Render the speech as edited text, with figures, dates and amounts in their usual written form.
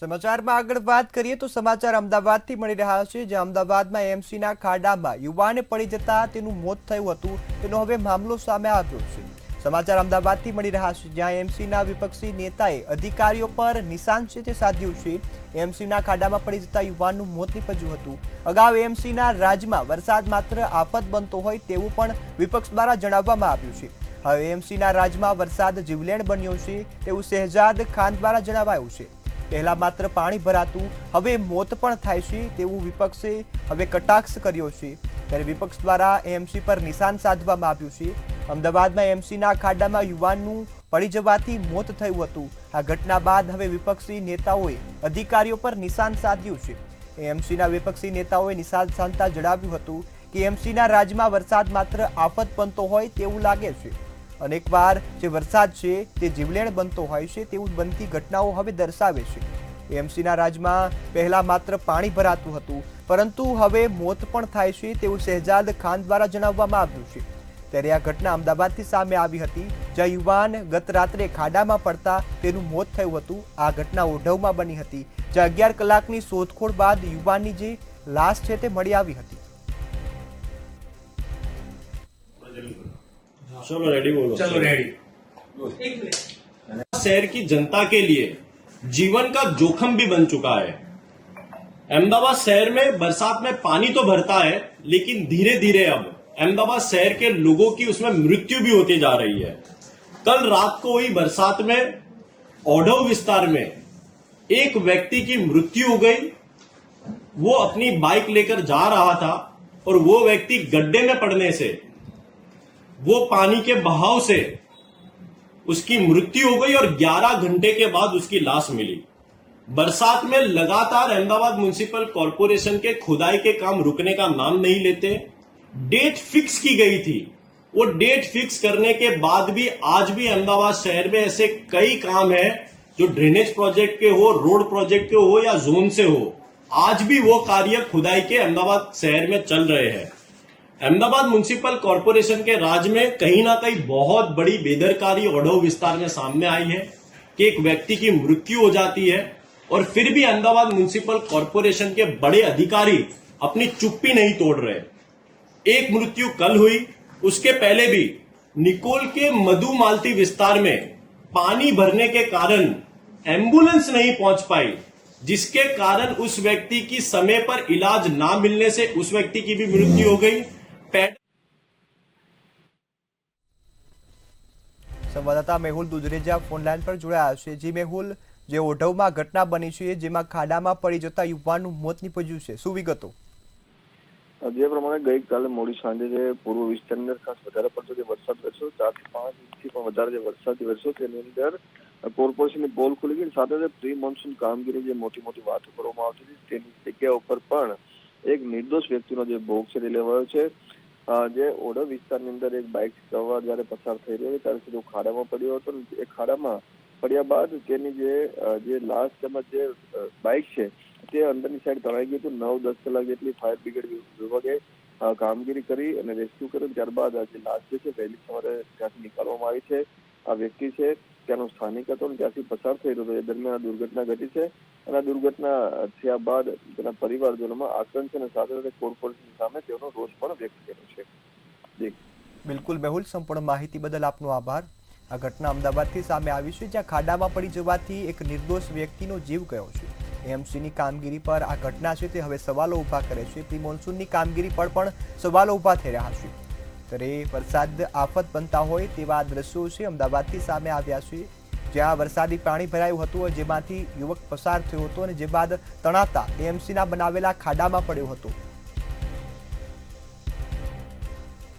સમાચારમાં આગળ વાત કરીએ તો સમાચાર અમદાવાદથી મળી રહ્યા છે, જ્યાં અમદાવાદમાં એએમસીના ખાડામાં યુવાને પડી જતા તેનું મોત થયું હતું, તેનો હવે મામલો સામે આવ્યો છે। સમાચાર અમદાવાદથી મળી રહ્યા છે, જ્યાં એએમસીના વિપક્ષી નેતાએ અધિકારીઓ પર નિશાન સાધ્યું છે। એએમસીના ખાડામાં પડી જતા યુવાનનું મોત નીપજ્યું હતું। અગાઉ એએમસીના રાજમાં વરસાદ માત્ર આફત બનતો હોય તેવું પણ વિપક્ષ દ્વારા જણાવવામાં આવ્યું છે। હવે એએમસીના રાજમાં વરસાદ જીવલેણ બન્યો છે તેવું શહેજાદ ખાન દ્વારા જણાવાયું છે। પહેલા માત્ર પાણી ભરાતું, હવે મોત પણ થાય છે તેવું વિપક્ષે હવે કટાક્ષ કર્યો છે। ત્યારે વિપક્ષ દ્વારા એએમસી પર નિશાન સાધવામાં આવ્યું છે। અમદાવાદમાં એએમસીના ખાડામાં યુવાનનું પડી જવાથી મોત થયું હતું। આ ઘટના બાદ હવે વિપક્ષી નેતાઓએ અધિકારીઓ પર નિશાન સાધ્યું છે। એએમસીના વિપક્ષી નેતાઓએ નિશાન સાધતા જણાવ્યું હતું કે એએમસીના રાજમાં વરસાદ માત્ર આફત બનતો હોય તેવું લાગે છે। અનેકવાર જે વરસાદ છે તે જીવલેણ બનતો હોય છે તેવું બનતી ઘટનાઓ હવે દર્શાવે છે। એએમસીના રાજમાં પહેલા માત્ર પાણી ભરાતું હતું, પરંતુ હવે મોત પણ થાય છે તેવું શહેજાદ ખાન દ્વારા જણાવવામાં આવ્યું છે। ત્યારે આ ઘટના અમદાવાદથી સામે આવી હતી, જ્યાં યુવાન ગત રાત્રે ખાડામાં પડતા તેનું મોત થયું હતું। આ ઘટના ઓઢવમાં બની હતી, જ્યાં 11 કલાકની શોધખોળ બાદ યુવાનની જે લાશ છે તે મળી આવી હતી। चलो रेडी बोलो। चलो रेडी। शहर की जनता के लिए जीवन का जोखिम भी बन चुका है। अहमदाबाद शहर में बरसात में पानी तो भरता है, लेकिन धीरे धीरे अब अहमदाबाद शहर के लोगों की उसमें मृत्यु भी होती जा रही है। कल रात को हुई बरसात में ओढ़व विस्तार में एक व्यक्ति की मृत्यु हो गई। वो अपनी बाइक लेकर जा रहा था और वो व्यक्ति गड्ढे में पड़ने से, वो पानी के बहाव से उसकी मृत्यु हो गई और 11 घंटे के बाद उसकी लाश मिली। बरसात में लगातार अहमदाबाद म्युनिसिपल कॉरपोरेशन के खुदाई के काम रुकने का नाम नहीं लेते। डेट फिक्स की गई थी, वो डेट फिक्स करने के बाद भी आज भी अहमदाबाद शहर में ऐसे कई काम है जो ड्रेनेज प्रोजेक्ट के हो, रोड प्रोजेक्ट के हो या जोन से हो, आज भी वो कार्य खुदाई के अहमदाबाद शहर में चल रहे हैं। अहमदाबाद म्युनिसिपल कॉरपोरेशन के राज में कहीं ना कहीं बहुत बड़ी बेदरकारी ओढ़व विस्तार में सामने आई है कि एक व्यक्ति की मृत्यु हो जाती है और फिर भी अहमदाबाद म्युनिसिपल कॉरपोरेशन के बड़े अधिकारी अपनी चुप्पी नहीं तोड़ रहे। एक मृत्यु कल हुई, उसके पहले भी निकोल के मधु मालती विस्तार में पानी भरने के कारण एम्बुलेंस नहीं पहुंच पाई, जिसके कारण उस व्यक्ति की समय पर इलाज ना मिलने से उस व्यक्ति की भी मृत्यु हो गई। संवाददाता मेहुल दुधरेजा फोनलाइन पर जोड़ाया છે। જી મેહુલ, જે ઓઢવમાં ઘટના બની છે જેમાં ખાડામાં પડી જતા યુવાનનું મોત નીપજ્યું છે, શું વિગતો? જે પ્રમાણે ગઈકાલે મોડી સાંજે જે પૂર્વ વિસ્તારની અંદર ખાસ વધારે પડતો જે વરસાદ વરસ્યો, 4 થી 5 ઇંચથી પણ વધારે જે વરસાદ વરસ્યો, તેની અંદર કોર્પોરેશનની પોલ ખુલી ગઈ। સાથે જે પ્રી મોન્સૂન કામગીરી જે મોટી મોટી વાતો કરવામાં આવતી હતી તેની જગ્યા ઉપર પણ એક નિર્દોષ વ્યક્તિનો જે ભોગ છે તે લેવાયો છે। જે ઓઢવ વિસ્તારની અંદર એક બાઇક સવાર જયારે પસાર થઈ રહ્યો ત્યારે સીધો ખાડામાં પડ્યો હતો। એ ખાડામાં પડ્યા બાદ તેની જે લાશ તેમજ જે બાઇક છે તે અંદરની સાઈડ તણાઈ ગયું હતું। 9-10 કલાક જેટલી ફાયર બ્રિગેડ વિભાગે કામગીરી કરી અને રેસ્ક્યુ કર્યું। ત્યારબાદ આ જે લાશ છે વહેલી સવારે ત્યાંથી નીકાળવામાં આવી છે। આ વ્યક્તિ છે ત્યાંનો સ્થાનિક હતો અને ત્યાંથી પસાર થઈ રહ્યો હતો, એ દરમિયાન આ દુર્ઘટના ઘટી છે અને આ દુર્ઘટના થયા બાદ તેના પરિવારજનોમાં આક્રંદ છે અને સાથે સાથે કોર્પોરેશન સામે તેનો રોષ પણ વ્યક્ત કર્યો છે। જી બિલકુલ મેહુલ, સંપૂર્ણ માહિતી બદલ આપનો આભાર। આ ઘટના અમદાવાદથી સામે આવી છે, જ્યાં ખાડામાં પડી જવાથી એક નિર્દોષ વ્યક્તિનો જીવ ગયો છે। એએમસીની કામગીરી પર આ ઘટના છે તે હવે સવાલો ઊભા કરે છે। પ્રી મોન્સૂનની કામગીરી પર પણ સવાલો ઊભા થઈ રહ્યા છે। ત્યારે વરસાદ આફત બનતા હોય તેવા દ્રશ્યો છે અમદાવાદથી સામે આવ્યા છે, જ્યાં વરસાદી પાણી ભરાયું હતું, જેમાંથી યુવક પસાર થયો હતો અને જે બાદ તણાતા એએમસીના બનાવેલા ખાડામાં પડ્યો હતો।